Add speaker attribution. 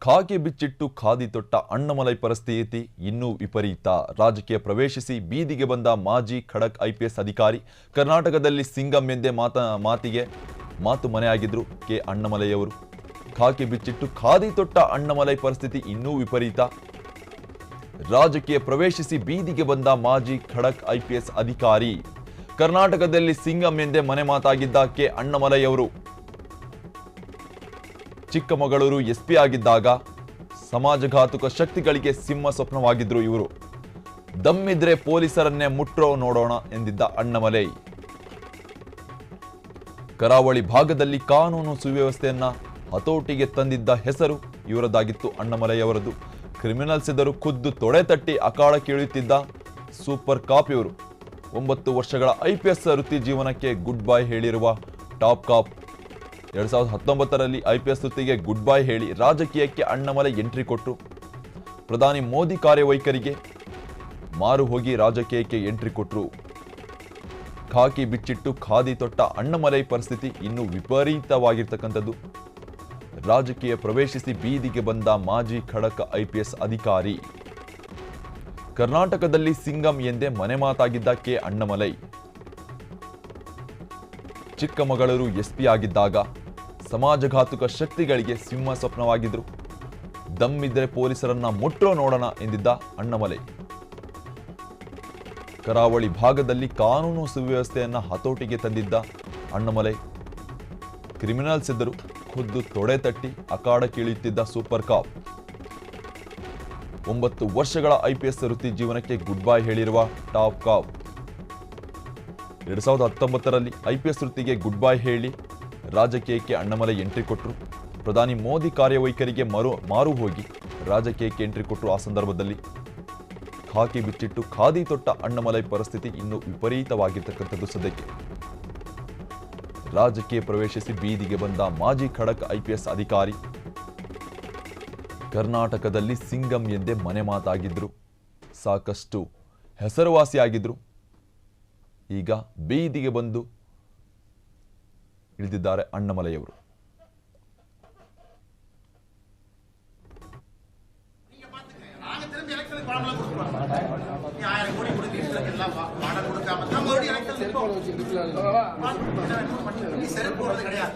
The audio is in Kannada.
Speaker 1: ಖಾಕಿ ಬಿಚ್ಚಿಟ್ಟು ಖಾದಿ ತೊಟ್ಟ ಅಣ್ಣಾಮಲೈ ಪರಿಸ್ಥಿತಿ ಇನ್ನೂ ವಿಪರೀತ. ರಾಜಕೀಯ ಪ್ರವೇಶಿಸಿ ಬೀದಿಗೆ ಬಂದ ಮಾಜಿ ಖಡಕ್ ಐಪಿಎಸ್ ಅಧಿಕಾರಿ ಕರ್ನಾಟಕದಲ್ಲಿ ಸಿಂಗಂ ಎಂದೇ ಮಾತು ಮನೆಯಾಗಿದ್ರು ಕೆ ಅಣ್ಣಾಮಲೈಯವರು. ಖಾಕಿ ಬಿಚ್ಚಿಟ್ಟು ಖಾದಿ ತೊಟ್ಟ ಅಣ್ಣಾಮಲೈ ಪರಿಸ್ಥಿತಿ ಇನ್ನೂ ವಿಪರೀತ. ರಾಜಕೀಯ ಪ್ರವೇಶಿಸಿ ಬೀದಿಗೆ ಬಂದ ಮಾಜಿ ಖಡಕ್ ಐಪಿಎಸ್ ಅಧಿಕಾರಿ ಕರ್ನಾಟಕದಲ್ಲಿ ಸಿಂಗಂ ಎಂದೇ ಮನೆ ಮಾತಾಗಿದ್ದ ಕೆ ಅಣ್ಣಾಮಲೈಯವರು. ಚಿಕ್ಕಮಗಳೂರು ಎಸ್ಪಿ ಆಗಿದ್ದಾಗ ಸಮಾಜಘಾತುಕ ಶಕ್ತಿಗಳಿಗೆ ಸಿಂಹ ಸ್ವಪ್ನವಾಗಿದ್ರು ಇವರು. ದಮ್ಮಿದ್ರೆ ಪೊಲೀಸರನ್ನೇ ಮುಟ್ರೋ ನೋಡೋಣ ಎಂದಿದ್ದ ಅಣ್ಣಾಮಲೈ. ಕರಾವಳಿ ಭಾಗದಲ್ಲಿ ಕಾನೂನು ಸುವ್ಯವಸ್ಥೆಯನ್ನ ಹತೋಟಿಗೆ ತಂದಿದ್ದ ಹೆಸರು ಇವರದಾಗಿತ್ತು. ಅಣ್ಣಾಮಲೈ ಅವರದು. ಕ್ರಿಮಿನಲ್ಸ್ ಎದುರು ಖುದ್ದು ತೊಡೆ ತಟ್ಟಿ ಅಖಾಡಕ್ಕೆ ಇಳಿಯುತ್ತಿದ್ದ ಸೂಪರ್ ಕಾಪ್ ಇವರು. 9 ವರ್ಷಗಳ ಐಪಿಎಸ್ ವೃತ್ತಿ ಜೀವನಕ್ಕೆ ಗುಡ್ ಬೈ ಹೇಳಿರುವ ಟಾಪ್ ಕಾಪ್. 2019ರಲ್ಲಿ ಐಪಿಎಸ್ ವೃತ್ತಿಗೆ ಗುಡ್ ಬೈ ಹೇಳಿ ರಾಜಕೀಯಕ್ಕೆ ಅಣ್ಣಾಮಲೈ ಎಂಟ್ರಿ ಕೊಟ್ಟರು. ಪ್ರಧಾನಿ ಮೋದಿ ಕಾರ್ಯವೈಖರಿಗೆ ಮಾರು ಹೋಗಿ ರಾಜಕೀಯಕ್ಕೆ ಎಂಟ್ರಿ ಕೊಟ್ಟರು. ಖಾಕಿ ಬಿಚ್ಚಿಟ್ಟು ಖಾದಿ ತೊಟ್ಟ ಅಣ್ಣಾಮಲೈ ಪರಿಸ್ಥಿತಿ ಇನ್ನೂ ವಿಪರೀತವಾಗಿರ್ತಕ್ಕಂಥದ್ದು. ರಾಜಕೀಯ ಪ್ರವೇಶಿಸಿ ಬೀದಿಗೆ ಬಂದ ಮಾಜಿ ಖಡಕ್ ಐಪಿಎಸ್ ಅಧಿಕಾರಿ ಕರ್ನಾಟಕದಲ್ಲಿ ಸಿಂಗಂ ಎಂದೇ ಮನೆ ಮಾತಾಗಿದ್ದ ಕೆ ಅಣ್ಣಾಮಲೈ. ಚಿಕ್ಕಮಗಳೂರು ಎಸ್ಪಿ ಆಗಿದ್ದಾಗ ಸಮಾಜಘಾತುಕ ಶಕ್ತಿಗಳಿಗೆ ಸಿಂಹ ಸ್ವಪ್ನವಾಗಿದ್ರು. ದಮ್ಮಿದ್ರೆ ಪೊಲೀಸರನ್ನ ಮುಟ್ರೋ ನೋಡೋಣ ಎಂದಿದ್ದ ಅಣ್ಣಾಮಲೈ. ಕರಾವಳಿ ಭಾಗದಲ್ಲಿ ಕಾನೂನು ಸುವ್ಯವಸ್ಥೆಯನ್ನ ಹತೋಟಿಗೆ ತಂದಿದ್ದ ಅಣ್ಣಾಮಲೈ. ಕ್ರಿಮಿನಲ್ಸ್ ಎದುರು ಖುದ್ದು ತೊಡೆ ತಟ್ಟಿ ಅಖಾಡಕ್ಕೆ ಇಳಿಯುತ್ತಿದ್ದ ಸೂಪರ್ ಕಾಪ್. 9 ವರ್ಷಗಳ ಐಪಿಎಸ್ ವೃತ್ತಿ ಜೀವನಕ್ಕೆ ಗುಡ್ ಬೈ ಹೇಳಿರುವ ಟಾಪ್ ಕಾಪ್. 2019ರಲ್ಲಿ ಐಪಿಎಸ್ ವೃತ್ತಿಗೆ ಗುಡ್ ಬೈ ಹೇಳಿ ರಾಜಕೀಯಕ್ಕೆ ಅಣ್ಣಾಮಲೈ ಎಂಟ್ರಿ ಕೊಟ್ಟರು. ಪ್ರಧಾನಿ ಮೋದಿ ಕಾರ್ಯವೈಖರಿಗೆ ಮಾರು ಹೋಗಿ ರಾಜಕೀಯಕ್ಕೆ ಎಂಟ್ರಿ ಕೊಟ್ಟರು. ಆ ಸಂದರ್ಭದಲ್ಲಿ ಖಾಕಿ ಬಿಚ್ಚಿಟ್ಟು ಖಾದಿ ತೊಟ್ಟ ಅಣ್ಣಾಮಲೈ ಪರಿಸ್ಥಿತಿ ಇನ್ನೂ ವಿಪರೀತವಾಗಿರ್ತಕ್ಕಂಥದ್ದು. ಸದ್ಯಕ್ಕೆ ರಾಜಕೀಯ ಪ್ರವೇಶಿಸಿ ಬೀದಿಗೆ ಬಂದ ಮಾಜಿ ಖಡಕ್ ಐಪಿಎಸ್ ಅಧಿಕಾರಿ ಕರ್ನಾಟಕದಲ್ಲಿ ಸಿಂಗಂ ಎಂದೇ ಮನೆ ಮಾತಾಗಿದ್ರು. ಸಾಕಷ್ಟು ಹೆಸರುವಾಸಿಯಾಗಿದ್ರು. ಈಗ ಬೀದಿಗೆ ಬಂದು ಇಳಿದಿದ್ದಾರೆ ಅಣ್ಣಾಮಲೈಯವರು.
Speaker 2: நீ செருப்பு போடுறது கிடையாது.